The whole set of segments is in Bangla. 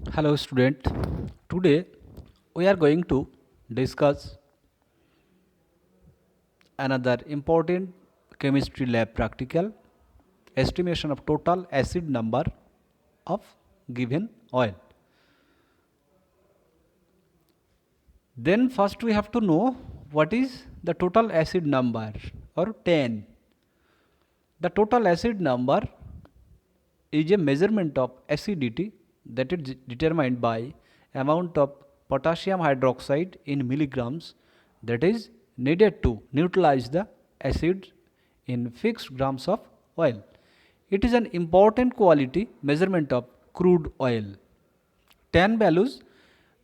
Hello student. Today we are going to discuss another important chemistry lab practical, estimation of total acid number of given oil. Then first we have to know what is the total acid number or 10. The total acid number is a measurement of acidity that is determined by amount of potassium hydroxide in milligrams that is needed to neutralize the acid in fixed grams of oil. It is an important quality measurement of crude oil. 10 values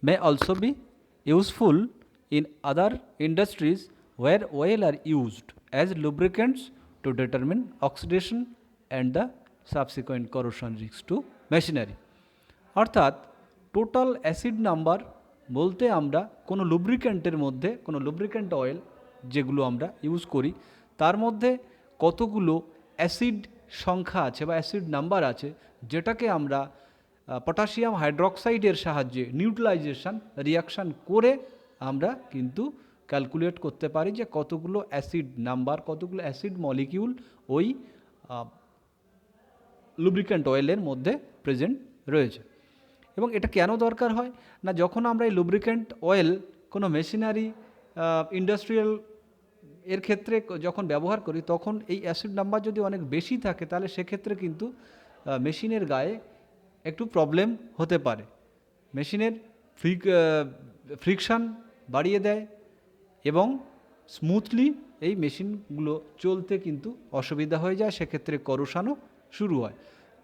may also be useful in other industries where oil are used as lubricants to determine oxidation and the subsequent corrosion risks to machinery. অর্থাৎ টোটাল অ্যাসিড নাম্বার বলতে আমরা কোনো লুব্রিক্যান্টের মধ্যে কোনো লুব্রিক্যান্ট অয়েল যেগুলো আমরা ইউজ করি তার মধ্যে কতগুলো অ্যাসিড সংখ্যা আছে বা অ্যাসিড নাম্বার আছে যেটাকে আমরা পটাশিয়াম হাইড্রক্সাইডের সাহায্যে নিউট্রালাইজেশন রিয়াকশান করে আমরা কিন্তু ক্যালকুলেট করতে পারি যে কতগুলো অ্যাসিড নাম্বার কতগুলো অ্যাসিড মলিকিউল ওই লুব্রিক্যান্ট অয়েলের মধ্যে প্রেজেন্ট রয়েছে। এবং এটা কেন দরকার হয় না, যখন আমরা এই লুব্রিক্যান্ট অয়েল কোনো মেশিনারি ইন্ডাস্ট্রিয়াল এর ক্ষেত্রে যখন ব্যবহার করি তখন এই অ্যাসিড নাম্বার যদি অনেক বেশি থাকে তাহলে সেক্ষেত্রে কিন্তু মেশিনের গায়ে একটু প্রবলেম হতে পারে। মেশিনের ফ্রিকশান বাড়িয়ে দেয় এবং স্মুথলি এই মেশিনগুলো চলতে কিন্তু অসুবিধা হয়ে যায়, সেক্ষেত্রে করোশনও শুরু হয়।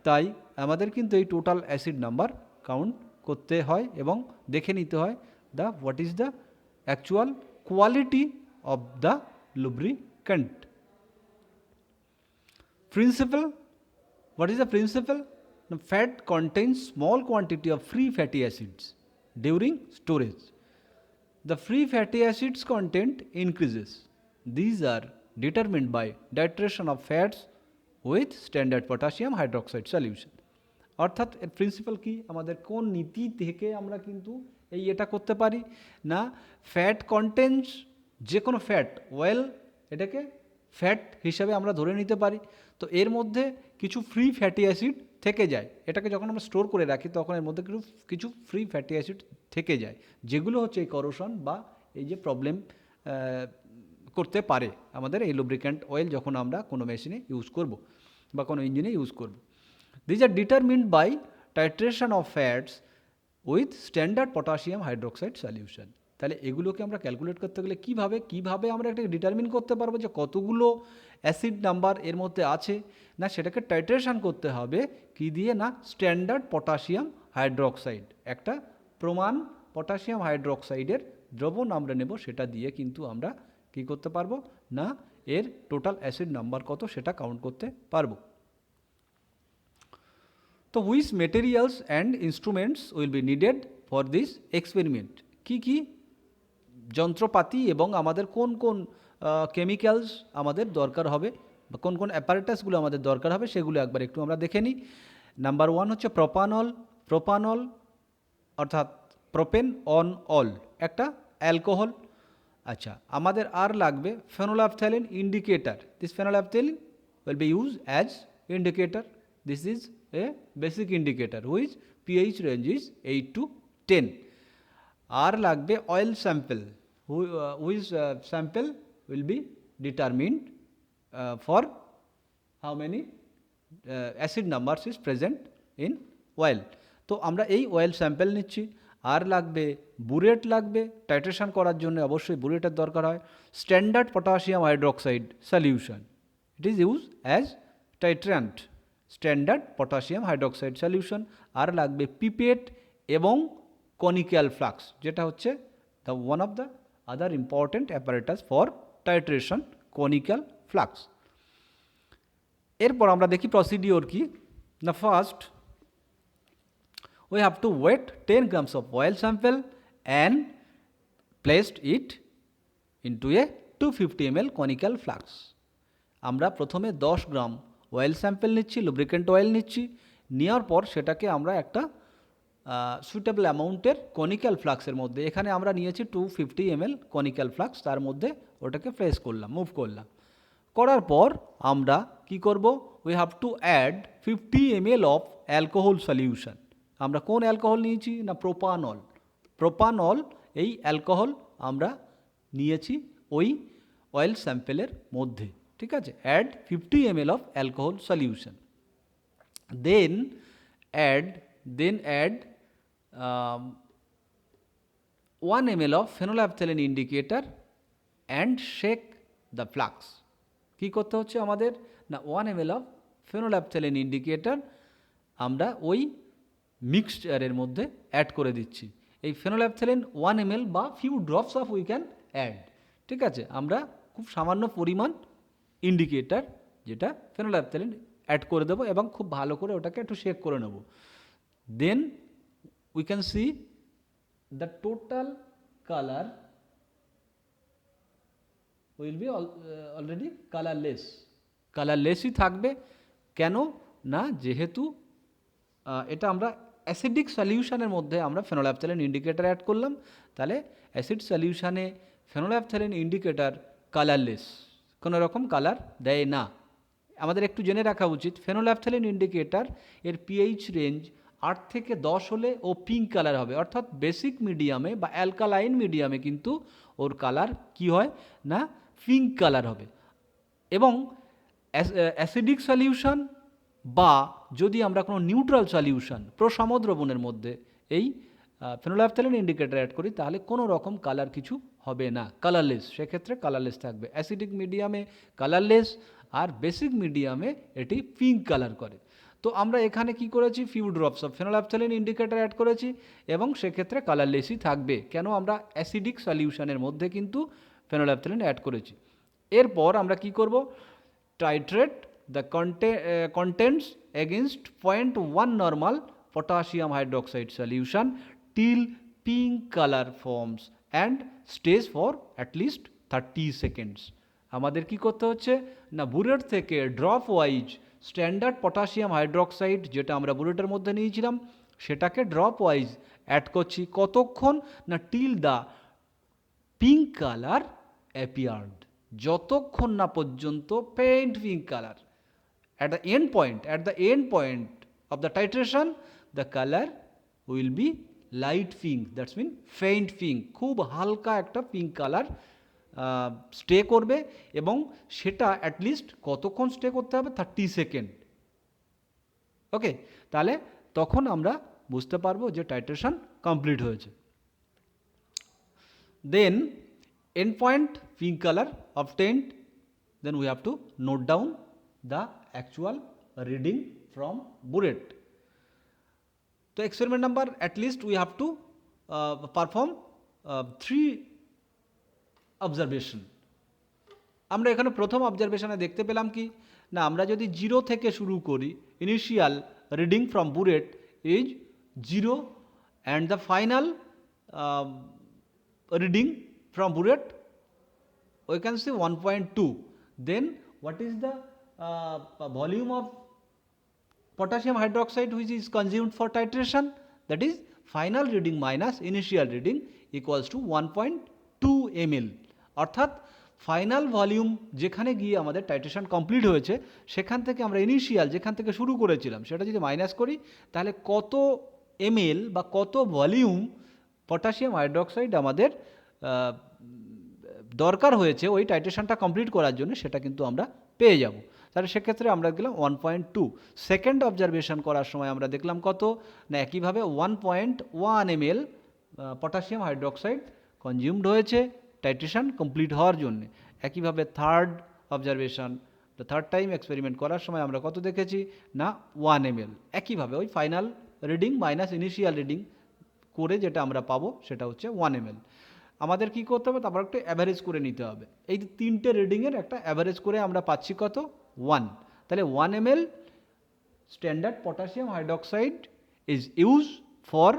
তাই আমাদের কিন্তু এই টোটাল অ্যাসিড নাম্বার কাউন্ট করতে হয় এবং দেখে নিতে হয় what is the actual quality of the lubricant. Principle. What is the principle? The fat contains small quantity of free fatty acids during storage. The free fatty acids content increases. These are determined by titration of fats with standard potassium hydroxide solution. অর্থাৎ এর প্রিন্সিপাল কি, আমাদের কোন নীতি থেকে আমরা কিন্তু এটা করতে পারি না, ফ্যাট কন্টেন্টস যে কোনো ফ্যাট অয়েল এটাকে ফ্যাট হিসাবে আমরা ধরে নিতে পারি। তো এর মধ্যে কিছু ফ্রি ফ্যাটি অ্যাসিড থেকে যায়, এটাকে যখন আমরা স্টোর করে রাখি তখন এর মধ্যে কিছু ফ্রি ফ্যাটি অ্যাসিড থেকে যায় যেগুলো হচ্ছে এই করোশন বা এই যে প্রবলেম করতে পারে আমাদের এই লুব্রিক্যান্ট অয়েল যখন আমরা কোনো মেশিনে ইউজ করব বা কোনো ইঞ্জিনে ইউজ করব। This are determined by titration of fats with standard potassium hydroxide solution. তাহলে এগুলোকে আমরা ক্যালকুলেট করতে গেলে কীভাবে আমরা একটা ডিটারমিন করতে পারবো যে কতগুলো অ্যাসিড নাম্বার এর মধ্যে আছে, না সেটাকে টাইট্রেশন করতে হবে কি দিয়ে, না স্ট্যান্ডার্ড পটাশিয়াম হাইড্রোক্সাইড, একটা প্রমাণ পটাশিয়াম হাইড্রোক্সাইডের দ্রবণ আমরা নেব, সেটা দিয়ে কিন্তু আমরা কী করতে পারবো না এর টোটাল অ্যাসিড নাম্বার কত সেটা কাউন্ট করতে পারবো। তো which materials and instruments will be needed for this experiment, কী যন্ত্রপাতি এবং আমাদের কোন কোন কেমিক্যালস আমাদের দরকার হবে বা কোন কোন অ্যাপারেটাসগুলো আমাদের দরকার হবে সেগুলো একবার একটু আমরা দেখে নিই। নাম্বার 1 হচ্ছে প্রোপানল অর্থাৎ প্রোপেন অন অল, একটা অ্যালকোহল। আচ্ছা, আমাদের আর লাগবে phenolphthalein indicator. This phenolphthalein will be use as indicator. This is a basic indicator which pH range is 8 to 10. আর লাগবে oil sample which sample will be determined for how many acid numbers is present in oil. তো আমরা এই oil sample নিচ্ছি। আর লাগবে বুরেট, লাগবে টাইট্রেশন করার জন্য অবশ্যই বুরেটের দরকার হয়। Standard potassium hydroxide solution, it is use as titrant, standard potassium hydroxide solution. আর লাগবে পিপেট এবং কনিক্যাল ফ্লাক্স, যেটা হচ্ছে the one of the other important apparatus for titration, conical flask. এরপর আমরা দেখি প্রসিডিওর কি না। First we have to weight 10 grams of oil sample and placed it into a 250 ml conical flux. আমরা প্রথমে 10 গ্রাম অয়েল স্যাম্পেল নিচ্ছি, লুব্রিকেন্ট অয়েল নিচ্ছি, নেওয়ার পর সেটাকে আমরা একটা সুইটেবল অ্যামাউন্টের কনিক্যাল ফ্লাক্সের মধ্যে। এখানে আমরা নিয়েছি 250 ml কনিক্যাল ফ্লাক্স, তার মধ্যে ওটাকে প্লেস করলাম, মুভ করলাম। করার পর আমরা কি করব, we have to add 50 ml of alcohol solution. আমরা কোন অ্যালকোহল নিয়েছি না প্রোপানল। প্রোপানল এই অ্যালকোহল আমরা নিয়েছি ওই অয়েল স্যাম্পেলের মধ্যে, ঠিক আছে। Add 50 ml of alcohol solution, then add 1 ml of phenolphthalein indicator and shake the flux। কি করতে হচ্ছে আমাদের না 1 ml of phenolphthalein indicator আমরা ওই মিক্সচারের মধ্যে অ্যাড করে দিচ্ছি। এই ফেনোল্যাপথ্যালিন 1 ml বা few drops of we can add, ঠিক আছে। আমরা খুব সামান্য পরিমাণ ইন্ডিকেটার যেটা ফেনোল্যাপথ্যালিন অ্যাড করে দেবো এবং খুব ভালো করে ওটাকে একটু শেক করে নেব। Then we can see the total colour will be already কালারলেসই থাকবে। কেন না, যেহেতু এটা আমরা অ্যাসিডিক সলিউশনের মধ্যে আমরা ফেনোল্যাপথ্যালিন ইন্ডিকেটার অ্যাড করলাম, তাহলে অ্যাসিড সলিউশনে ফেনোল্যাপথ্যালিন ইন্ডিকেটার কালারলেস, কোনো রকম কালার দেয় না। আমাদের একটু জেনে রাখা উচিত, ফেনোল্যাপথ্যালিন ইন্ডিকেটার এর পিএইচ রেঞ্জ 8 থেকে 10 হলে ও পিঙ্ক কালার হবে, অর্থাৎ বেসিক মিডিয়ামে বা অ্যালকালাইন মিডিয়ামে কিন্তু ওর কালার কি হয় না পিঙ্ক কালার হবে। এবং অ্যাসিডিক সলিউশন বা যদি আমরা কোনো নিউট্রাল সলিউশন প্রশম দ্রবণের মধ্যে এই ফেনোল্যাপথ্যালিন ইন্ডিকেটার অ্যাড করি, তাহলে কোনো রকম কালার কিছু হবে না, কালারলেস। সেক্ষেত্রে কালারলেস থাকবে। অ্যাসিডিক মিডিয়ামে কালারলেস আর বেসিক মিডিয়ামে এটি পিঙ্ক কালার করে। তো আমরা এখানে কি করেছি, few drops of phenolphthalein indicator add করেছি এবং সেক্ষেত্রে কালারলেসই থাকবে। কেন, আমরা অ্যাসিডিক সলিউশনের মধ্যে কিন্তু ফেনোল্যাপথ্যালিন অ্যাড করেছি। এরপর আমরা কি করব, টাইট্রেট the contents against 0.1 normal potassium hydroxide solution till pink color forms and stays for at least 30 seconds। আমাদের কি করতে হচ্ছে না, বুলেট থেকে drop wise standard potassium hydroxide যেটা আমরা বুলেটের মধ্যে নিয়েছিলাম সেটাকে ড্রপ ওয়াইজ অ্যাড করছি। কতক্ষণ না, till the pink colour appeared, যতক্ষণ না পর্যন্ত paint pink colour. At the end point of the titration, the color will be light pink, that's mean faint pink, খুব হালকা একটা পিঙ্ক কালার স্টে করবে। এবং সেটা অ্যাটলিস্ট কতক্ষণ স্টে করতে হবে, 30 সেকেন্ড। ওকে, তাহলে তখন আমরা বুঝতে পারবো যে টাইট্রেশন কমপ্লিট হয়েছে। দেন end point pink color obtained, then we have to note down the actual reading from burette. So experiment number, at least we have to perform 3 observation। আমরা এখানে প্রথম অবজারভেশনে দেখতে পেলাম কি না, আমরা যদি 0 থেকে শুরু করি, initial reading from burette is 0 and the final reading from burette we can see 1.2, then what is the volume of potassium hydroxide which is consumed for titration, that is final reading minus initial reading equals to 1.2 ml। অর্থাৎ ফাইনাল ভলিউম যেখানে গিয়ে আমাদের টাইট্রেশন কমপ্লিট হয়েছে সেখান থেকে আমরা ইনিশিয়াল যেখান থেকে শুরু করেছিলাম সেটা যদি মাইনাস করি, তাহলে কত ml বা কত ভলিউম পটাশিয়াম হাইড্রোক্সাইড আমাদের দরকার হয়েছে ওই টাইট্রেশনটা কমপ্লিট করার জন্য, সেটা কিন্তু আমরা পেয়ে যাব। তাহলে সেক্ষেত্রে আমরা দেখলাম 1.2। সেকেন্ড অবজারভেশন করার সময় আমরা দেখলাম কত না, একইভাবে 1.1 ml পটাশিয়াম হাইড্রোক্সাইড কনজিউমড হয়েছে টাইট্রেশন কমপ্লিট হওয়ার জন্য। একইভাবে third observation, the third time experiment করার সময় আমরা কত দেখেছি না 1 ml। একইভাবে ওই final reading minus initial reading করে যেটা আমরা পাবো সেটা হচ্ছে 1 ml। আমাদের কি করতে হবে, তারপর একটা অ্যাভারেজ করে নিতে হবে। এই তিনটে রিডিংয়ের একটা অ্যাভারেজ করে আমরা পাচ্ছি কত 1। তাহলে 1 ml standard potassium hydroxide is use for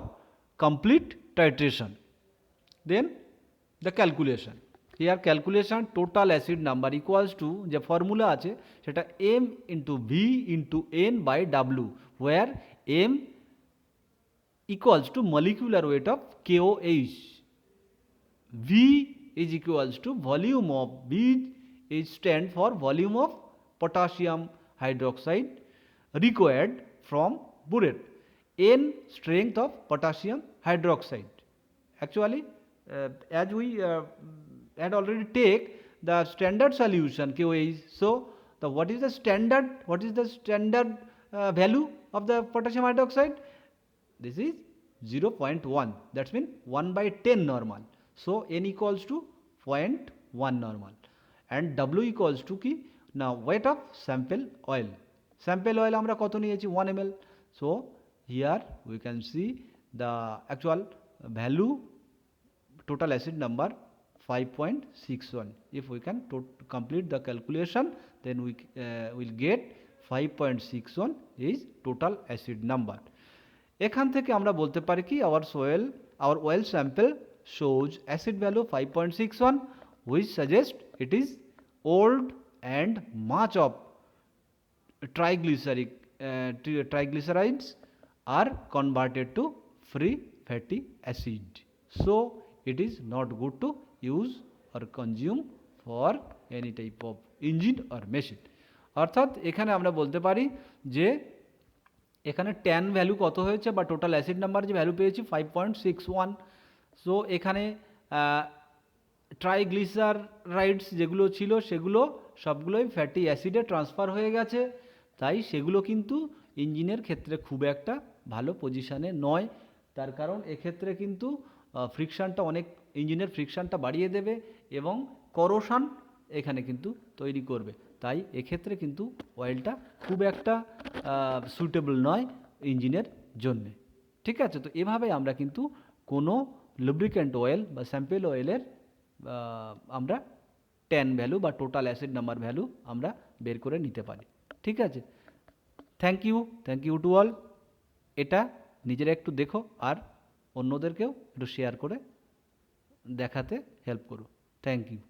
complete titration. Then the calculation, here calculation total acid number equals to যে ফর্মুলা আছে সেটা m × v × n/w, where m equals to molecular weight of KOH. V is equals to volume of, V is stand for volume of potassium hydroxide required from burette. N strength of potassium hydroxide. Actually, as we had already take the standard solution KOH, so the what is the standard value of the potassium hydroxide? This is 0.1, that means 1 by 10 normal. So n equals to 0.1 normal, and W equals to কি না weight of sample oil. Sample oil আমরা কত নিয়েছি 1 ml. So here we can see the actual value, total acid number 5.61. If we can complete the calculation, then we will get 5.61 is total acid number. এখান থেকে আমরা বলতে পারি কি our oil sample shows acid value 5.61, which suggests it is old and much of triglycerides are converted to free fatty acid. So it is not good to use or consume for any type of engine or machine. অর্থাৎ এখানে আমরা বলতে পারি যে এখানে ট্যান ভ্যালু কত হয়েছে বা টোটাল অ্যাসিড নাম্বার যে ভ্যালু পেয়েছি 5.61. সো এখানে ট্রাইগ্লিসারাইডস যেগুলো ছিল সেগুলো সবগুলোই ফ্যাটি অ্যাসিডে ট্রান্সফার হয়ে গেছে, তাই সেগুলো কিন্তু ইঞ্জিনের ক্ষেত্রে খুব একটা ভালো পজিশানে নয়। তার কারণ এক্ষেত্রে কিন্তু ফ্রিকশানটা অনেক, ইঞ্জিনের ফ্রিকশানটা বাড়িয়ে দেবে এবং করোশন এখানে কিন্তু তৈরি করবে, তাই এক্ষেত্রে কিন্তু অয়েলটা খুব একটা সুইটেবল নয় ইঞ্জিনের জন্যে। ঠিক আছে, তো এভাবে আমরা কিন্তু কোনো লুব্রিক্যান্ট অয়েল বা স্যাম্পেল অয়েলের আমরা ট্যান ভ্যালু বা টোটাল অ্যাসিড নাম্বার ভ্যালু আমরা বের করে নিতে পারি। ঠিক আছে, থ্যাংক ইউ টু অল। এটা নিজেরা একটু দেখো আর অন্যদেরকেও একটু শেয়ার করে দেখাতে হেল্প করো। Thank you.